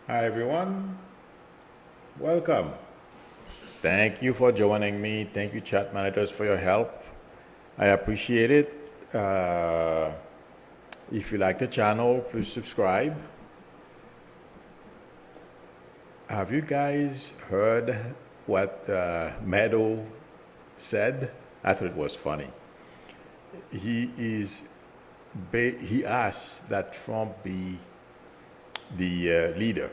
Hi everyone, welcome. Thank you for joining me. Thank you, chat managers, for your help. I appreciate it. If you like the channel, please subscribe. Have you guys heard what Meadow said? I thought it was funny. He is he asked that Trump be the leader,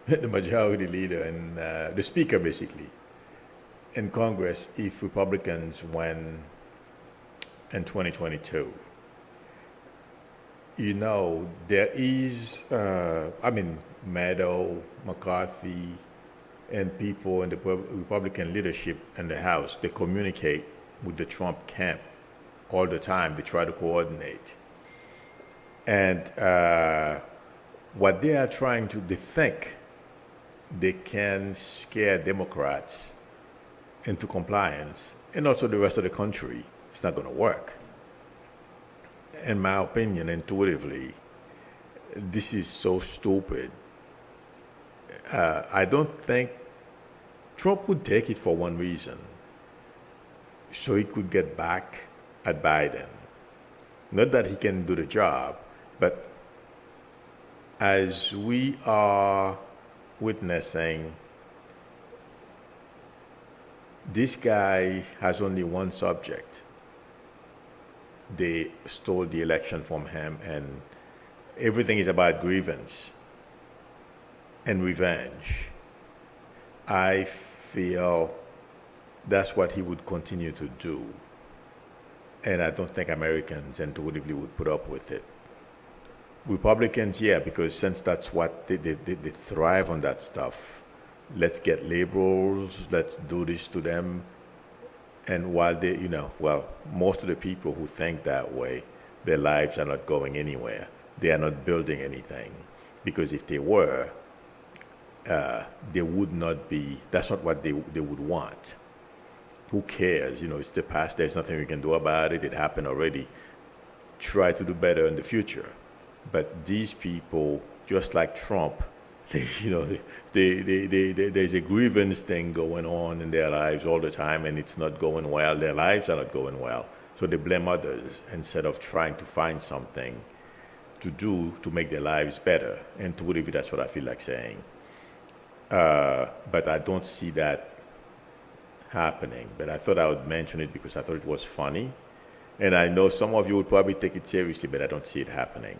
the majority leader, and the speaker basically in Congress if Republicans win in 2022. You know, there is, Meadow, McCarthy, and people in the Republican leadership in the House, they communicate with the Trump camp all the time. They try to coordinate. And what they are trying to, they think they can scare Democrats into compliance and also the rest of the country. It's not going to work. In my opinion, intuitively, this is so stupid. I don't think Trump would take it for one reason, so he could get back at Biden. Not that he can do the job, but as we are witnessing, this guy has only one subject. They stole the election from him, and everything is about grievance and revenge. I feel that's what he would continue to do. And I don't think Americans intuitively would put up with it. Republicans, yeah, because since that's what they thrive on that stuff. Let's get liberals, let's do this to them. And while they, most of the people who think that way, their lives are not going anywhere. They are not building anything. Because if they were, they would not be, that's not what they would want. Who cares? It's the past, there's nothing we can do about it, it happened already. Try to do better in the future. But these people, just like Trump, there's a grievance thing going on in their lives all the time, and it's not going well. Their lives are not going well, so they blame others instead of trying to find something to do to make their lives better. And to believe that's what I feel like saying. But I don't see that happening. But I thought I would mention it because I thought it was funny, and I know some of you would probably take it seriously, but I don't see it happening.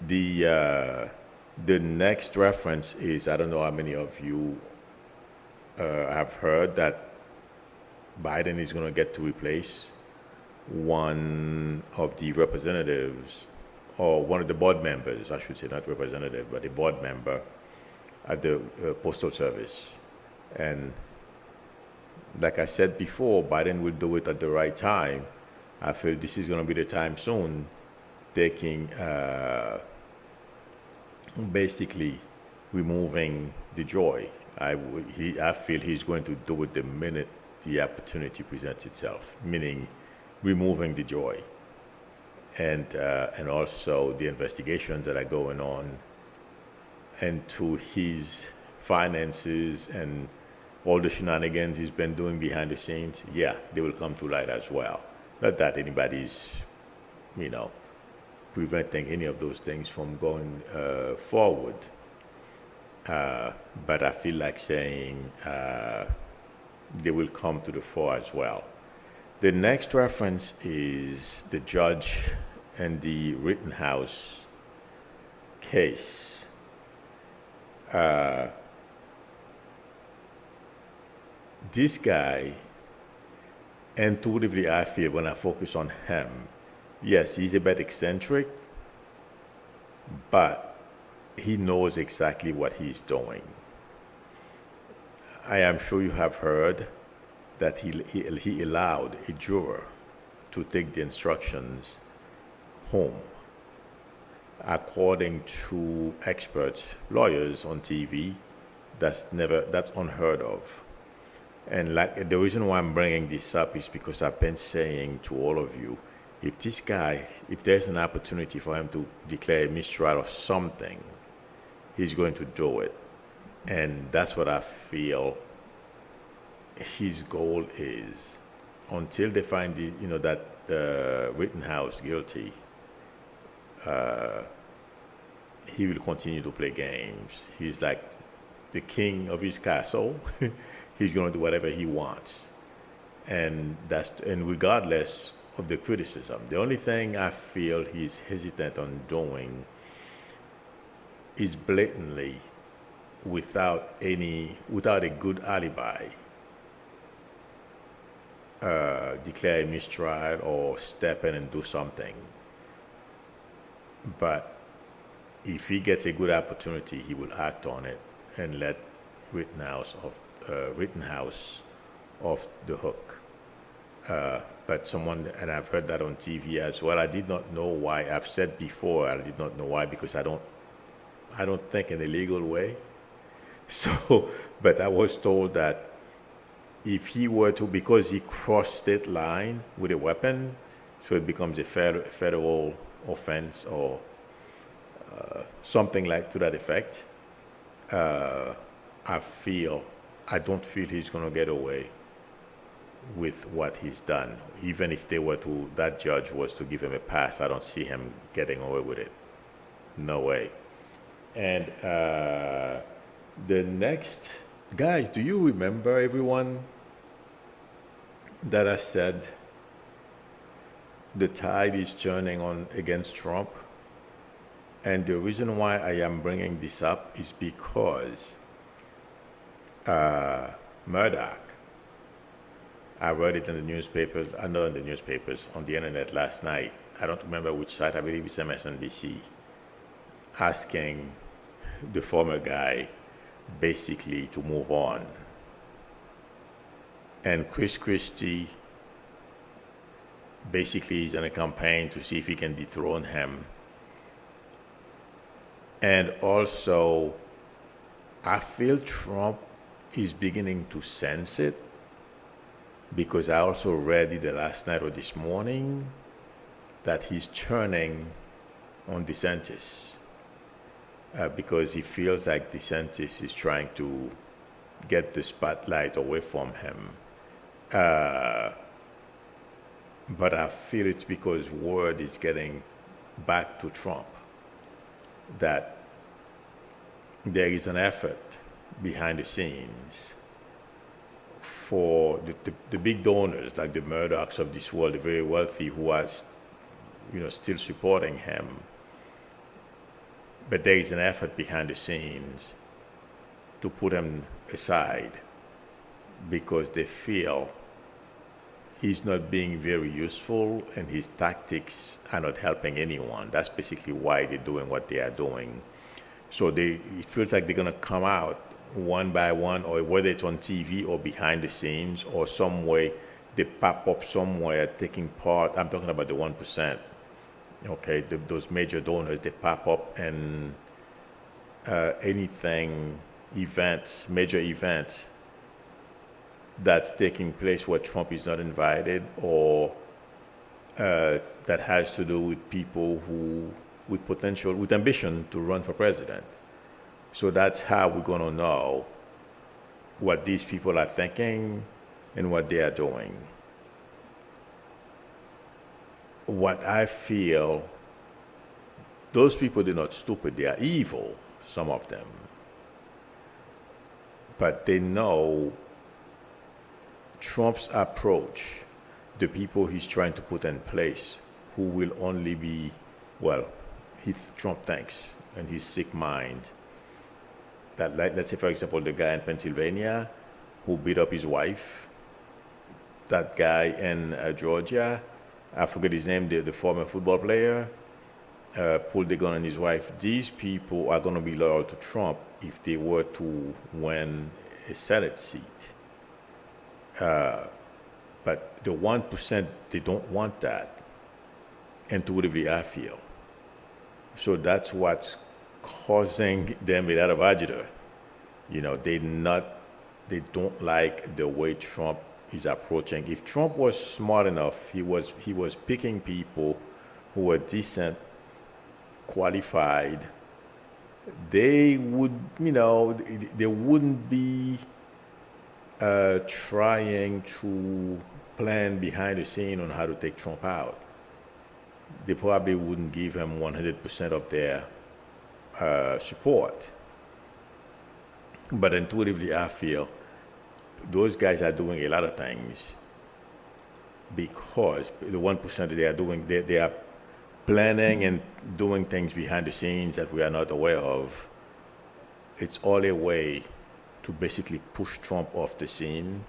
The next reference is, I don't know how many of you have heard that Biden is going to get to replace one of the representatives, or one of the board members, I should say, not representative, but a board member at the Postal Service. And like I said before, Biden will do it at the right time. I feel this is going to be the time soon, taking basically removing DeJoy. I feel he's going to do it the minute the opportunity presents itself, meaning removing DeJoy, and also the investigations that are going on into his finances and all the shenanigans he's been doing behind the scenes. Yeah, they will come to light as well. Not that anybody's, preventing any of those things from going forward. But I feel like saying they will come to the fore as well. The next reference is the judge in the Rittenhouse case. This guy, intuitively I feel when I focus on him, yes, he's a bit eccentric, but he knows exactly what he's doing. I am sure you have heard that he allowed a juror to take the instructions home. According to experts, lawyers on TV, that's unheard of. And like the reason why I'm bringing this up is because I've been saying to all of you, if there's an opportunity for him to declare a mistrial or something, he's going to do it. And that's what I feel his goal is. Until they find that Rittenhouse guilty, he will continue to play games. He's like the king of his castle. He's going to do whatever he wants, and regardless of the criticism. The only thing I feel he's hesitant on doing is blatantly, without a good alibi, declare a mistrial or step in and do something. But if he gets a good opportunity, he will act on it and let Rittenhouse off the hook. But and I've heard that on TV as well. I did not know why. I've said before, I did not know why, because I don't think in a legal way. So, but I was told that if he were to, because he crossed state line with a weapon, so it becomes a federal offense or something like to that effect. I don't feel he's going to get away with what he's done. Even if that judge was to give him a pass, I don't see him getting away with it. No way. And the next, guys, do you remember everyone that I said the tide is turning on against Trump? And the reason why I am bringing this up is because Murdoch, I read it in the newspapers, not in the newspapers, on the internet last night. I don't remember which site, I believe it's MSNBC, asking the former guy basically to move on. And Chris Christie basically is in a campaign to see if he can dethrone him. And also, I feel Trump is beginning to sense it, because I also read either last night or this morning that he's turning on DeSantis because he feels like DeSantis is trying to get the spotlight away from him. But I feel it's because word is getting back to Trump that there is an effort behind the scenes for the big donors, like the Murdochs of this world, the very wealthy, who are still supporting him. But there is an effort behind the scenes to put him aside because they feel he's not being very useful and his tactics are not helping anyone. That's basically why they're doing what they are doing. So it feels like they're going to come out one by one, or whether it's on TV or behind the scenes or some way, they pop up somewhere taking part. I'm talking about the 1%. Okay, those major donors, they pop up and major events that's taking place where Trump is not invited, or that has to do with people with ambition to run for president. So that's how we're going to know what these people are thinking and what they are doing. What I feel, those people are not stupid, they are evil, some of them. But they know Trump's approach, the people he's trying to put in place, who will only be, Trump thinks, and his sick mind, that, let's say, for example, the guy in Pennsylvania who beat up his wife, that guy in Georgia, I forget his name, the former football player, pulled the gun on his wife. These people are going to be loyal to Trump if they were to win a Senate seat. But the 1%, they don't want that, intuitively, I feel. So that's what's causing them a lot of agita. They don't like the way Trump is approaching. If Trump was smart enough, he was picking people who were decent, qualified, they would, they wouldn't be trying to plan behind the scene on how to take Trump out. They probably wouldn't give him 100% of their support. But intuitively, I feel those guys are doing a lot of things because the 1% that they are doing, they are planning and doing things behind the scenes that we are not aware of. It's all a way to basically push Trump off the scene.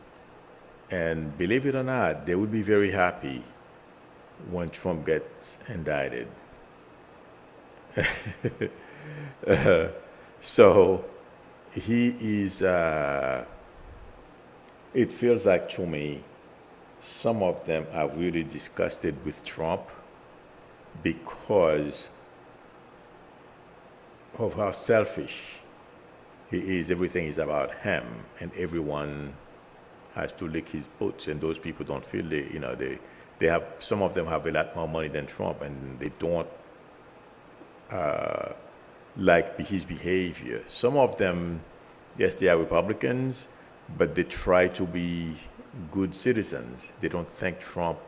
And believe it or not, they would be very happy when Trump gets indicted. So he is, it feels like to me, some of them are really disgusted with Trump because of how selfish he is. Everything is about him, and everyone has to lick his boots, and those people don't feel they have, some of them have a lot more money than Trump, and they don't like his behavior. Some of them, yes, they are Republicans, but they try to be good citizens. They don't think Trump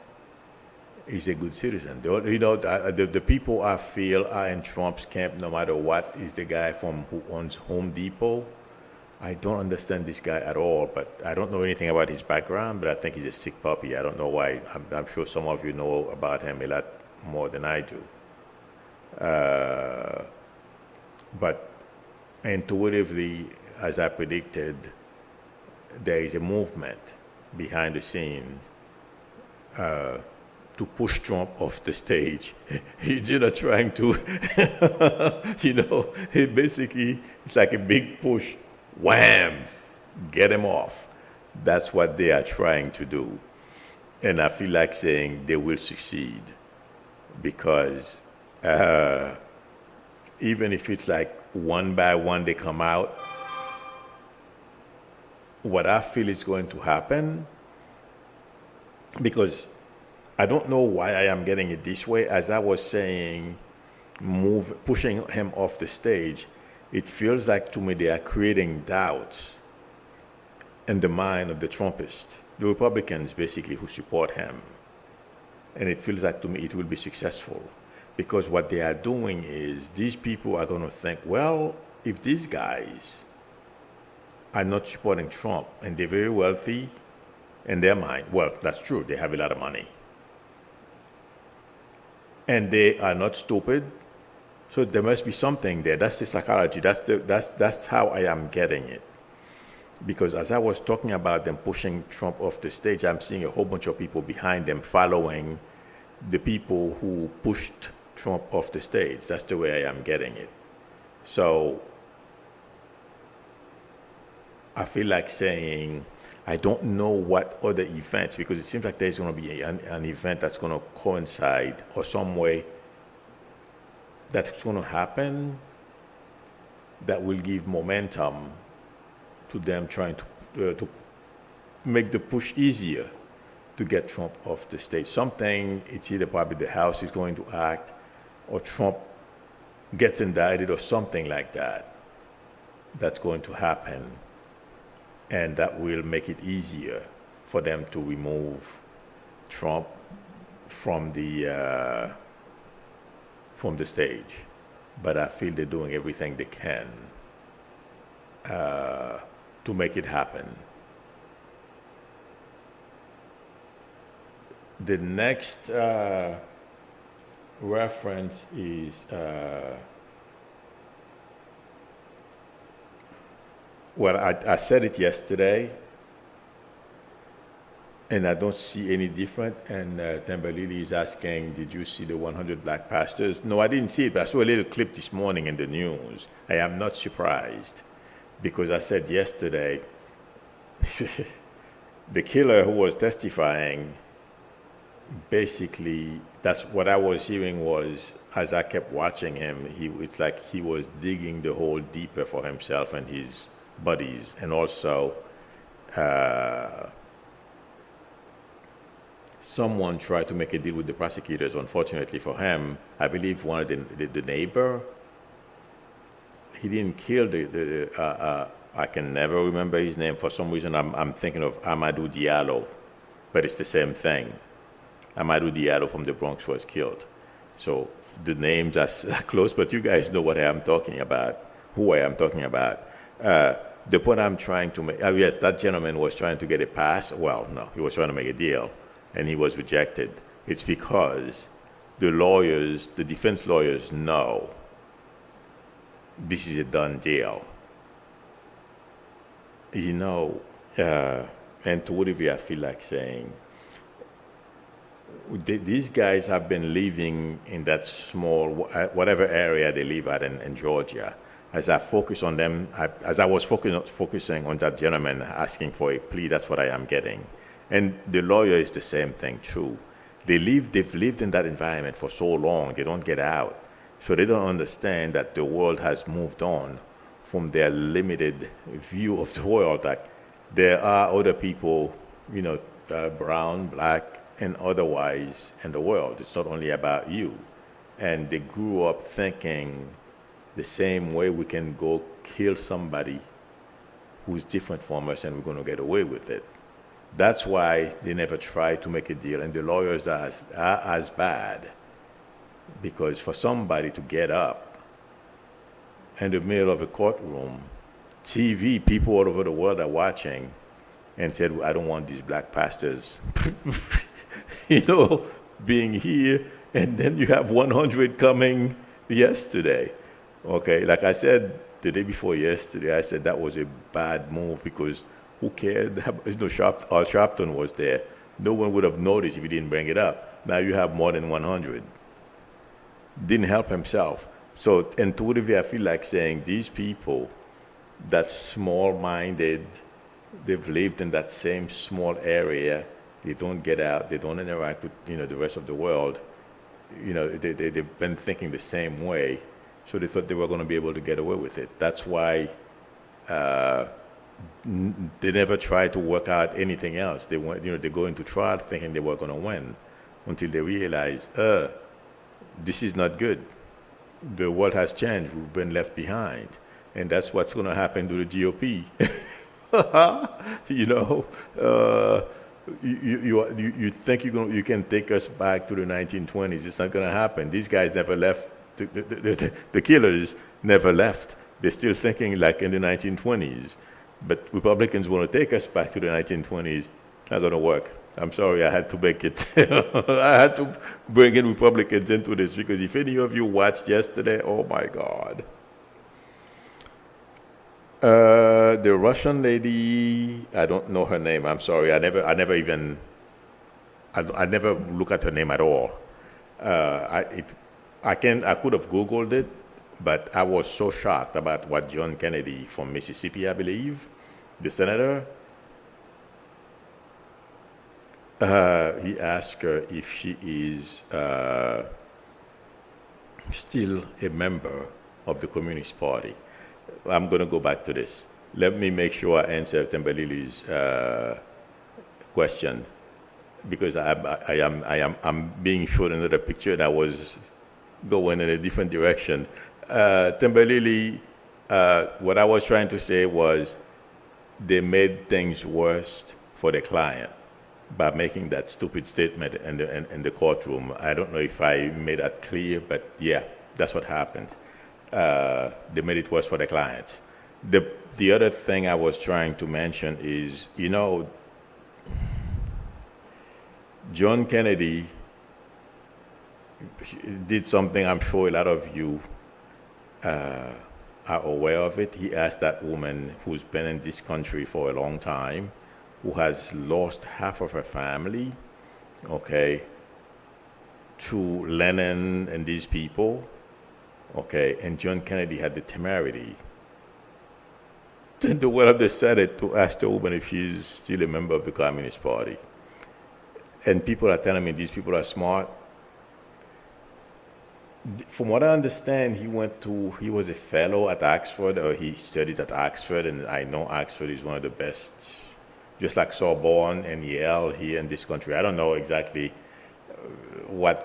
is a good citizen. The people I feel are in Trump's camp, no matter what, is the guy who owns Home Depot. I don't understand this guy at all, but I don't know anything about his background, but I think he's a sick puppy. I don't know why. I'm sure some of you know about him a lot more than I do. But intuitively, as I predicted, there is a movement behind the scenes to push Trump off the stage. He's trying to, it's like a big push, wham, get him off. That's what they are trying to do. And I feel like saying they will succeed because even if it's like one by one they come out, what I feel is going to happen, because I don't know why I am getting it this way. As I was saying, pushing him off the stage, it feels like to me they are creating doubts in the mind of the Trumpists, the Republicans basically who support him. And it feels like to me it will be successful. Because what they are doing is these people are going to think, well, if these guys are not supporting Trump and they're very wealthy in their mind, well, that's true, they have a lot of money. And they are not stupid, so there must be something there. That's the psychology. That's how I am getting it. Because as I was talking about them pushing Trump off the stage, I'm seeing a whole bunch of people behind them following the people who pushed Trump off the stage. That's the way I am getting it. So I feel like saying, I don't know what other events, because it seems like there's going to be an event that's going to coincide or some way that's going to happen that will give momentum to them trying to make the push easier to get Trump off the stage. Something, it's either probably the House is going to act or Trump gets indicted or something like that that's going to happen. And that will make it easier for them to remove Trump from the stage. But I feel they're doing everything they can to make it happen. The next reference is well, I said it yesterday, and I don't see any different. And Timberlily is asking, did you see the 100 black pastors? No, I didn't see it, but I saw a little clip this morning in the news. I am not surprised, because I said yesterday, the killer who was testifying, basically, that's what I was hearing was, as I kept watching him, it's like he was digging the hole deeper for himself and his buddies, and also someone tried to make a deal with the prosecutors. Unfortunately for him, I believe one of the neighbor, he didn't kill I can never remember his name. For some reason, I'm thinking of Amadou Diallo, but it's the same thing. Amadou Diallo from the Bronx was killed. So the names are close, but you guys know what I am talking about, who I am talking about. The point I'm trying to make, yes, that gentleman was trying to get a pass. Well, no, he was trying to make a deal, and he was rejected. It's because the lawyers, the defense lawyers know this is a done deal. You know, and to whatever I feel like saying, these guys have been living in that small, whatever area they live at in Georgia. As I focus on them, as I was focusing on that gentleman asking for a plea, that's what I am getting. And the lawyer is the same thing too. They've lived in that environment for so long, they don't get out. So they don't understand that the world has moved on from their limited view of the world. Like there are other people, you know, brown, black, and otherwise in the world. It's not only about you. And they grew up thinking the same way we can go kill somebody who's different from us and we're going to get away with it. That's why they never try to make a deal. And the lawyers are as bad. Because for somebody to get up in the middle of a courtroom, TV, people all over the world are watching and said, I don't want these black pastors, you know, being here. And then you have 100 coming yesterday. Okay, like I said the day before yesterday, I said that was a bad move because who cared? You know, Al Sharpton was there. No one would have noticed if he didn't bring it up. Now you have more than 100. Didn't help himself. So intuitively, I feel like saying these people, that small-minded, they've lived in that same small area. They don't get out. They don't interact with, you know, the rest of the world. You know, they've been thinking the same way. So they thought they were going to be able to get away with it. That's why they never tried to work out anything else. They went, you know, they go into trial thinking they were going to win until they realize, this is not good. The world has changed. We've been left behind. And that's what's going to happen to the GOP. You know, you think you can take us back to the 1920s. It's not going to happen. These guys never left. The killers never left. They're still thinking like in the 1920s. But Republicans want to take us back to the 1920s. Not going to work. I'm sorry, I had to make it. I had to bring in Republicans into this because if any of you watched yesterday, oh my God. The Russian lady, I don't know her name. I'm sorry. I never look at her name at all. I could have Googled it, but I was so shocked about what John Kennedy from Mississippi, I believe, the senator. He asked her if she is still a member of the Communist Party. I'm going to go back to this. Let me make sure I answer Tembalili's question because I'm being shown another picture and I was going in a different direction. Tembalili, what I was trying to say was they made things worse for the client by making that stupid statement in the courtroom. I don't know if I made that clear, but yeah, that's what happened. They made it worse for the clients. The other thing I was trying to mention is, you know, John Kennedy did something I'm sure a lot of you are aware of it. He asked that woman who's been in this country for a long time, who has lost half of her family, okay, to Lenin and these people, okay, and John Kennedy had the temerity to went up the Senate to ask the woman if she's still a member of the Communist Party. And people are telling me these people are smart. From what I understand, he was a fellow at Oxford, or he studied at Oxford, and I know Oxford is one of the best, just like Sorbonne and Yale here in this country. I don't know exactly what's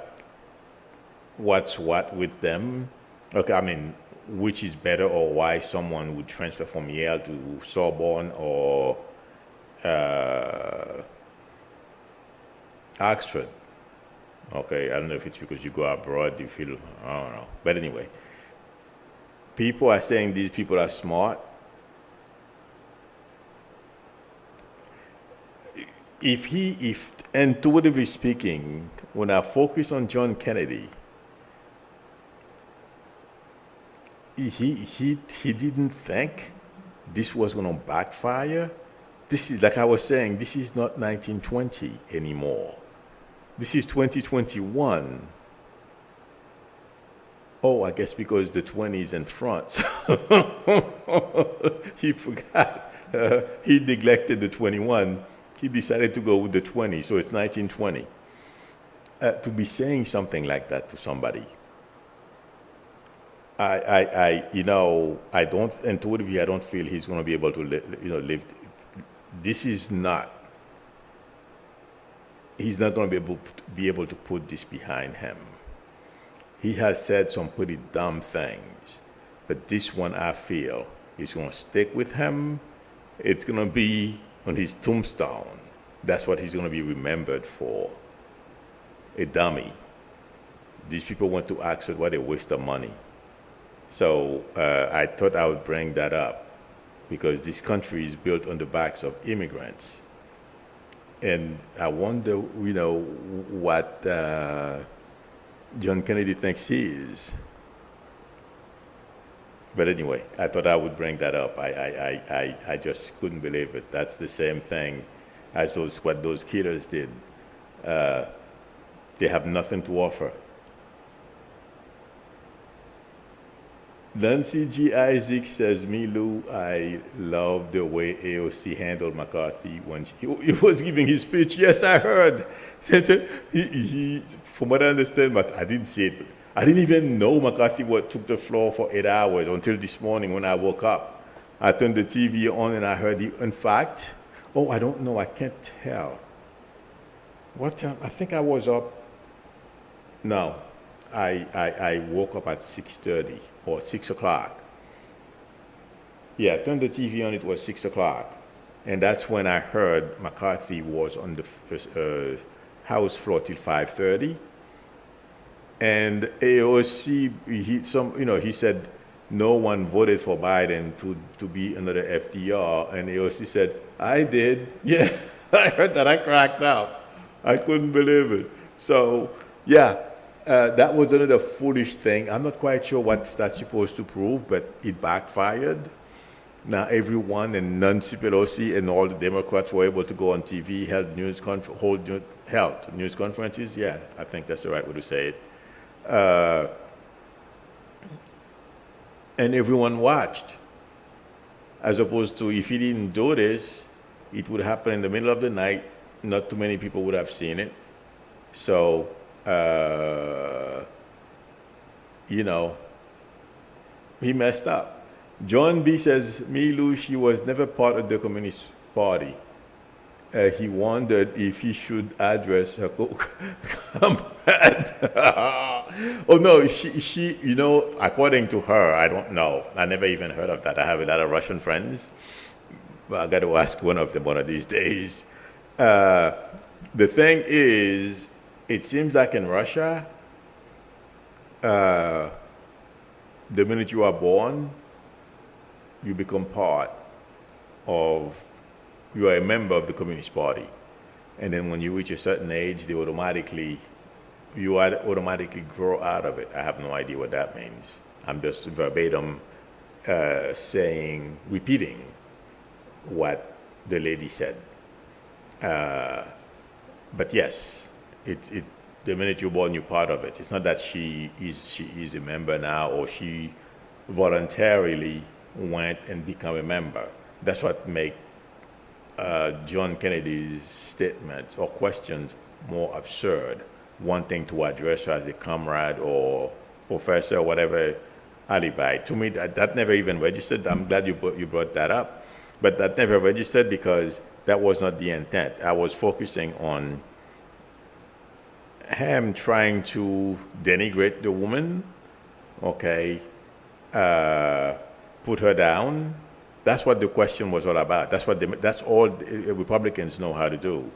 what with them. Okay, I mean, which is better or why someone would transfer from Yale to Sorbonne or Oxford. Okay, I don't know if it's because you go abroad, you feel, I don't know. But anyway, people are saying these people are smart. If intuitively speaking, when I focus on John Kennedy, he didn't think this was going to backfire. This is, like I was saying, this is not 1920 anymore. This is 2021. Oh, I guess because the 20 is in front. He forgot. He neglected the 21. He decided to go with the 20, so it's 1920. To be saying something like that to somebody, I don't intuitively, I don't feel he's going to be able to live. This is not. He's not going to be able to put this behind him. He has said some pretty dumb things, but this one I feel is going to stick with him. It's going to be on his tombstone. That's what he's going to be remembered for. A dummy. These people went to Oxford. What a waste of money. So I thought I would bring that up because this country is built on the backs of immigrants. And I wonder, what John Kennedy thinks he is. But anyway, I thought I would bring that up. I just couldn't believe it. That's the same thing as what those killers did. They have nothing to offer. Nancy G. Isaac says, "Me, Lou, I love the way AOC handled McCarthy when he was giving his speech." Yes, I heard. From what I understand, I didn't see it. I didn't even know McCarthy took the floor for 8 hours until this morning when I woke up. I turned the TV on and I heard in fact, I don't know, I can't tell. What time? I think I was up. No, I woke up at 6:30 or 6 o'clock. Yeah, I turned the TV on, it was 6 o'clock. And that's when I heard McCarthy was on the House floor till 5:30. And AOC, he said no one voted for Biden to be another FDR. And AOC said, I did. Yeah, I heard that. I cracked up. I couldn't believe it. So, yeah, that was another foolish thing. I'm not quite sure what that's supposed to prove, but it backfired. Now everyone and Nancy Pelosi and all the Democrats were able to go on TV, held news conferences. Yeah, I think that's the right way to say it. And everyone watched. As opposed to if he didn't do this, it would happen in the middle of the night. Not too many people would have seen it. So, he messed up. John B. says, "Me, Lou, she was never part of the Communist Party." He wondered if he should address her comrade. Oh no, she, according to her, I don't know. I never even heard of that. I have a lot of Russian friends, but I got to ask one of them one of these days. The thing is, it seems like in Russia, the minute you are born, you become you are a member of the Communist Party. And then when you reach a certain age, you automatically grow out of it. I have no idea what that means. I'm just verbatim repeating what the lady said. But yes, the minute you're born, you're part of it. It's not that she is a member now or she voluntarily went and become a member. That's what makes John Kennedy's statements or questions more absurd, wanting to address her as a comrade or professor or whatever alibi. To me, that never even registered. I'm glad you brought that up. But that never registered because that was not the intent. I was focusing on him trying to denigrate the woman, okay, uh, put her down. That's what the question was all about. That's all Republicans know how to do.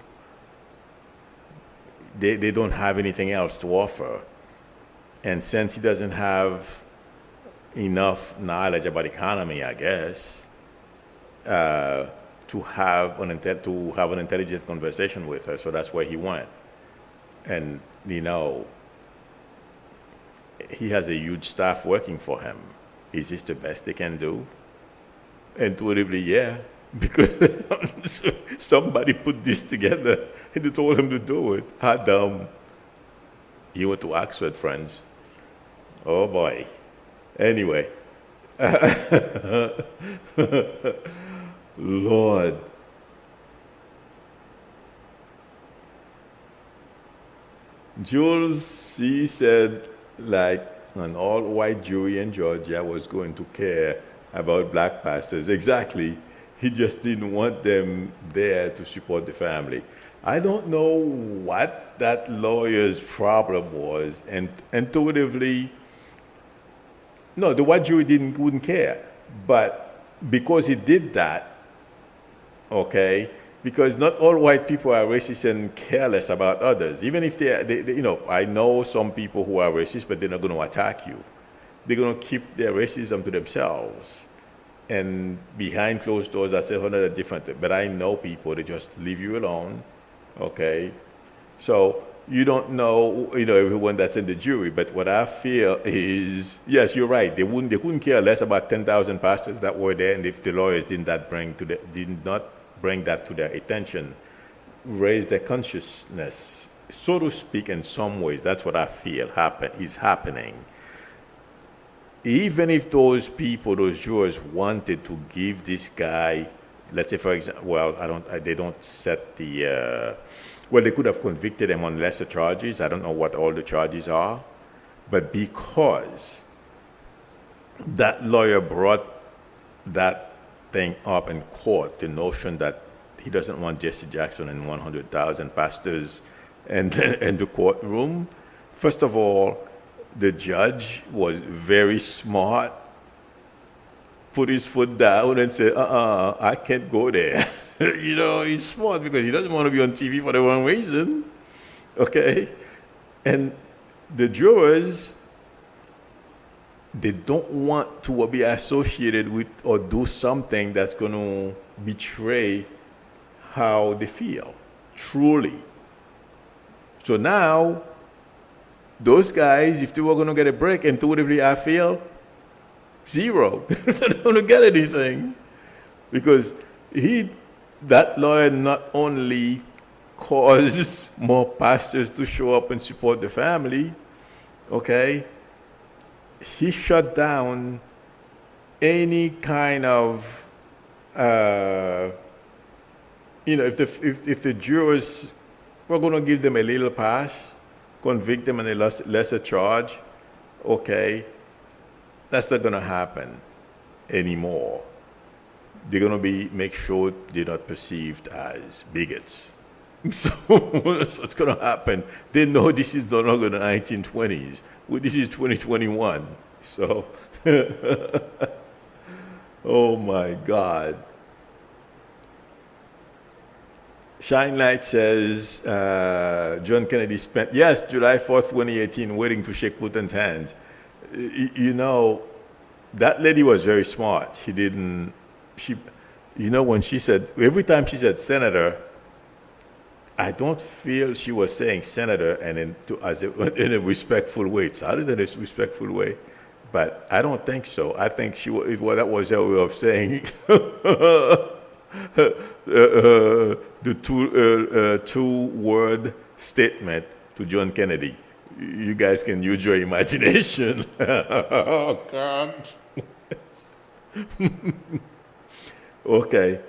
They don't have anything else to offer. And since he doesn't have enough knowledge about economy, I guess, to have an intelligent conversation with her, so that's where he went. And he has a huge staff working for him. Is this the best they can do? Intuitively, yeah, because somebody put this together and they told him to do it. How dumb. He went to Oxford, friends. Oh boy. Anyway. Lord. Jules, he said, like, an all-white jury in Georgia was going to care about black pastors. Exactly. He just didn't want them there to support the family. I don't know what that lawyer's problem was, and intuitively, no, the white jury wouldn't care. But because he did that, okay, because not all white people are racist and careless about others. Even if I know some people who are racist, but they're not going to attack you. They're going to keep their racism to themselves. And behind closed doors, that's a different thing. But I know people, they just leave you alone, okay? So you don't know, everyone that's in the jury. But what I feel is, yes, you're right. They couldn't care less about 10,000 pastors that were there, and if the lawyers did not bring that to their attention, raise their consciousness, so to speak, in some ways. That's what I feel is happening. Even if those jurors wanted to give this guy, let's say, for example, they don't set the, they could have convicted him on lesser charges. I don't know what all the charges are. But because that lawyer brought that thing up in court, the notion that he doesn't want Jesse Jackson and 100,000 pastors in the courtroom, first of all, the judge was very smart, put his foot down and said, I can't go there. He's smart because he doesn't want to be on TV for the wrong reasons, okay? And the jurors, they don't want to be associated with or do something that's going to betray how they feel, truly. So now, those guys, if they were going to get a break, intuitively I feel, zero. They're not going to get anything. Because that lawyer not only causes more pastors to show up and support the family, okay, he shut down any kind of, if the jurors were going to give them a little pass, convict them on a lesser charge, okay, that's not going to happen anymore. They're going to make sure they're not perceived as bigots. So that's what's going to happen. They know this is no longer the 1920s. This is 2021. So, oh my God. Shine Light says, John Kennedy spent, yes, July 4th, 2018, waiting to shake Putin's hands. That lady was very smart. When she said, every time she said senator, I don't feel she was saying senator and in a respectful way. It sounded in a respectful way, but I don't think so. I think that was her way of saying the two-word statement to John Kennedy. You guys can use your imagination. Oh, God. Okay.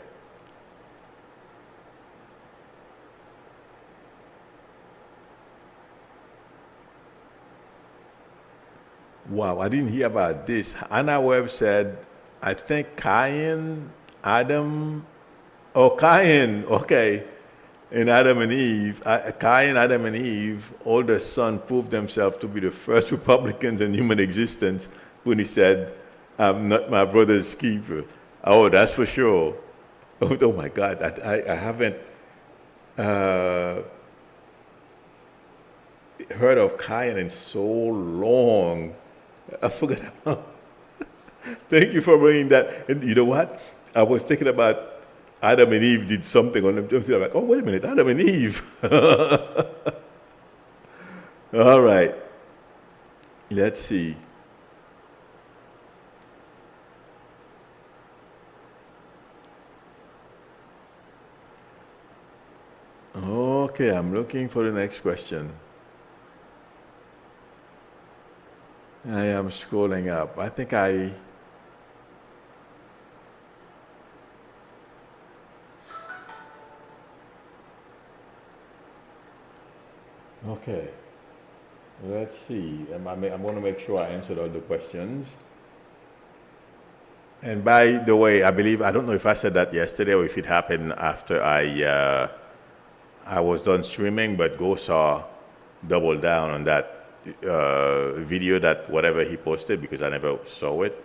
Wow, I didn't hear about this. Anna Webb said, I think Cain, okay. In Adam and Eve, Cain, Adam and Eve, older son, proved themselves to be the first Republicans in human existence when he said, I'm not my brother's keeper. Oh, that's for sure. Oh my God, I haven't uh, heard of Kayan in so long. I forgot. Thank you for bringing that. And you know what? I was thinking about Adam and Eve did something on them. I'm like, oh, wait a minute, Adam and Eve. All right. Let's see. Okay, I'm looking for the next question. I am scrolling up. I think I. Okay. Let's see. I'm going to make sure I answered all the questions. And by the way, I don't know if I said that yesterday or if it happened after I was done streaming, but Go saw double down on that video that whatever he posted because I never saw it.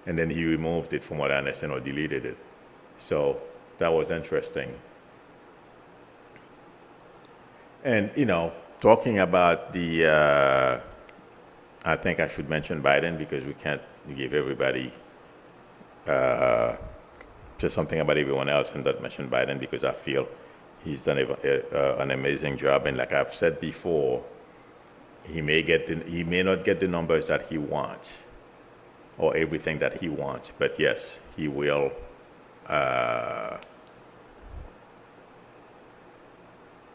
And then he removed it from what I understand or deleted it. So that was interesting. And, talking about I think I should mention Biden because we can't give everybody just something about everyone else and not mention Biden because I feel he's done an amazing job. And like I've said before, he may not get the numbers that he wants or everything that he wants, but yes, he will.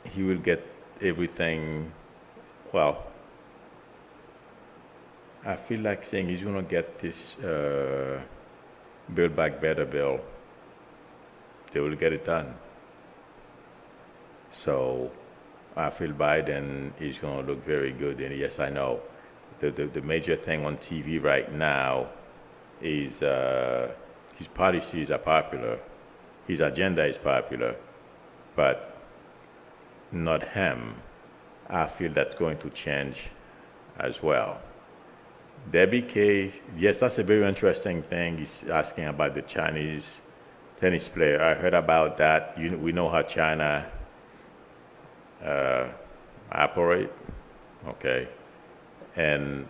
He will get everything. Well, I feel like saying he's going to get this Build Back Better bill. They will get it done. So I feel Biden is going to look very good. And yes, I know the major thing on TV right now is his policies are popular, his agenda is popular, but not him. I feel that's going to change as well. Debbie K, yes, that's a very interesting thing. He's asking about the Chinese tennis player. I heard about that. We know how China operate, okay? And,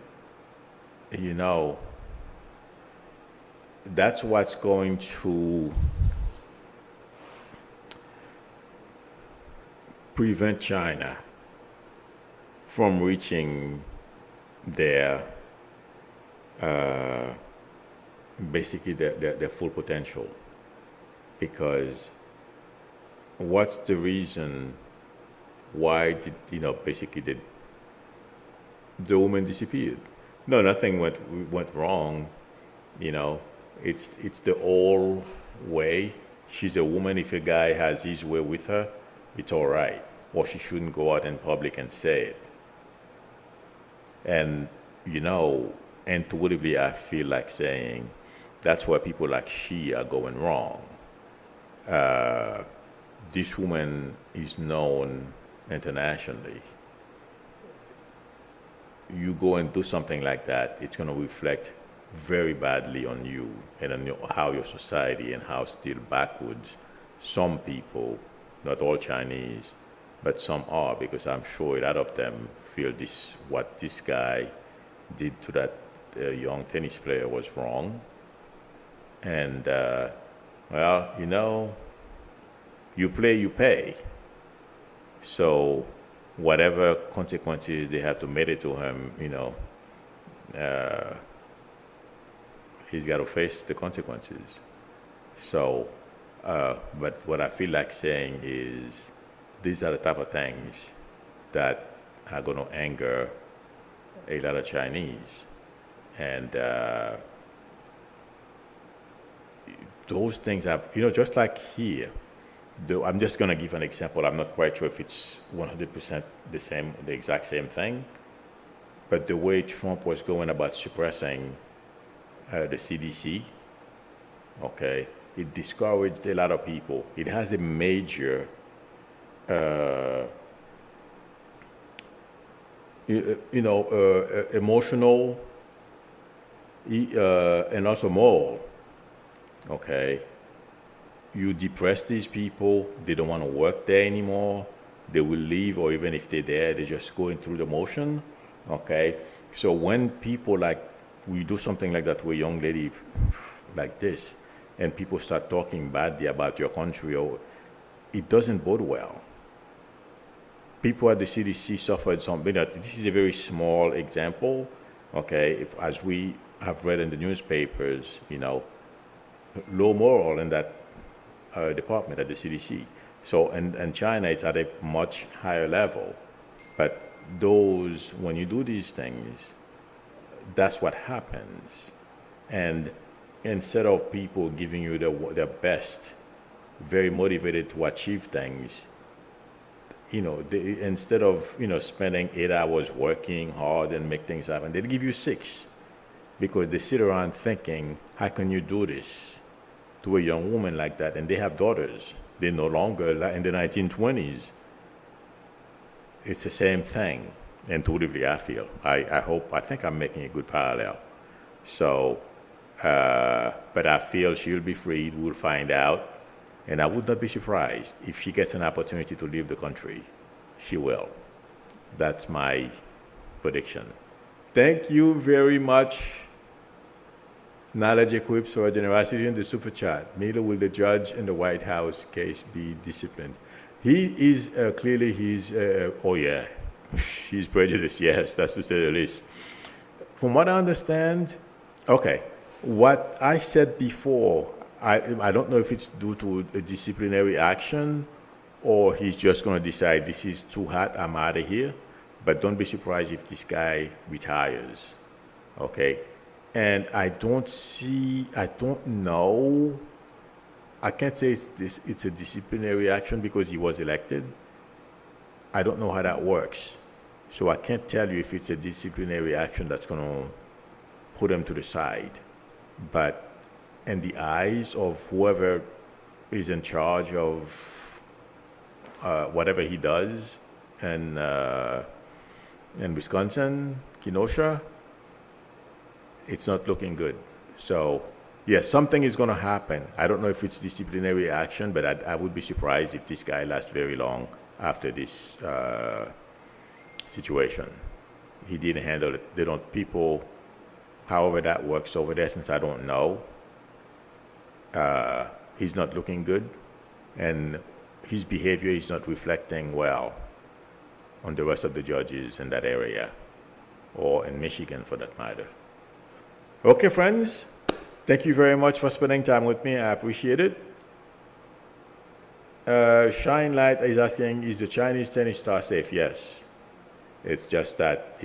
that's what's going to prevent China from reaching their basically their full potential. Because what's the reason why did basically the woman disappeared? No, nothing went wrong. It's the old way. She's a woman. If a guy has his way with her, it's all right. Or she shouldn't go out in public and say it. And intuitively, I feel like saying that's where people like she are going wrong. This woman is known internationally. You go and do something like that, it's going to reflect very badly on you and on how your society and how still backwards some people, not all Chinese, but some are, because I'm sure a lot of them feel what this guy did to that young tennis player was wrong. And, you play, you pay. So whatever consequences they have to meet to him, he's got to face the consequences. So, but what I feel like saying is these are the type of things that are going to anger a lot of Chinese. And those things have, just like here, I'm just going to give an example. I'm not quite sure if it's 100% the exact same thing. But the way Trump was going about suppressing the CDC, okay, it discouraged a lot of people. It has a major emotional And also moral. Okay, you depress these people, they don't want to work there anymore, they will leave, or even if they're there, they're just going through the motion. Okay, so when people like, we do something like that to a young lady like this, and people start talking badly about your country, or it doesn't bode well. People at the CDC suffered something. This is a very small example, okay? If, as we have read in the newspapers, low moral in that department at the CDC. So, and China, it's at a much higher level. But those, when you do these things, that's what happens. And instead of people giving you their best, very motivated to achieve things, instead of, spending 8 hours working hard and make things happen, they'll give you 6, because they sit around thinking, how can you do this to a young woman like that? And they have daughters. They're no longer in the 1920s. It's the same thing, intuitively, I feel. I think I'm making a good parallel. So, but I feel she'll be freed, we'll find out. And I would not be surprised if she gets an opportunity to leave the country. She will. That's my prediction. Thank you very much. Knowledge equips for generosity in the super chat. Neither will the judge in the White House case be disciplined. He is clearly, he's prejudiced. Yes, that's to say the least. From what I understand, okay, what I said before, I don't know if it's due to a disciplinary action or he's just going to decide this is too hot, I'm out of here. But don't be surprised if this guy retires. Okay? And I don't know. I can't say it's a disciplinary action because he was elected. I don't know how that works. So I can't tell you if it's a disciplinary action that's going to put him to the side. But in the eyes of whoever is in charge of whatever he does in Wisconsin, Kenosha, it's not looking good. So, yes, something is going to happen. I don't know if it's disciplinary action, but I would be surprised if this guy lasts very long after this situation. He didn't handle it. They don't, people, however that works over there, since I don't know, he's not looking good, and his behavior is not reflecting well on the rest of the judges in that area, or in Michigan for that matter. Okay, friends, thank you very much for spending time with me. I appreciate it. Shine Light is asking, is the Chinese tennis star safe? Yes. It's just that,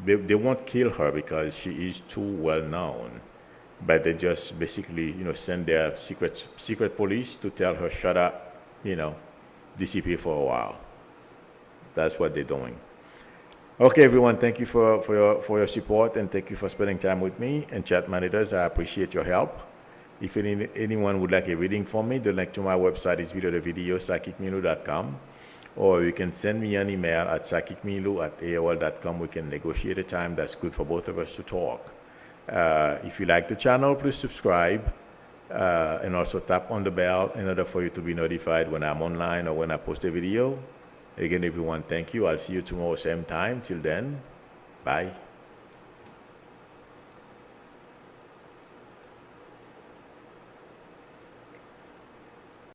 they won't kill her because she is too well known. But they just basically, send their secret police to tell her, shut up, disappear for a while. That's what they're doing. Okay, everyone, thank you for your support, and thank you for spending time with me. And chat monitors, I appreciate your help. If anyone would like a reading from me, the link to my website is below the video, psychicmilu.com. Or you can send me an email at psychicmilu@aol.com. We can negotiate a time that's good for both of us to talk. If you like the channel, please subscribe and also tap on the bell in order for you to be notified when I'm online or when I post a video. Again, everyone, thank you. I'll see you tomorrow, same time. Till then, bye.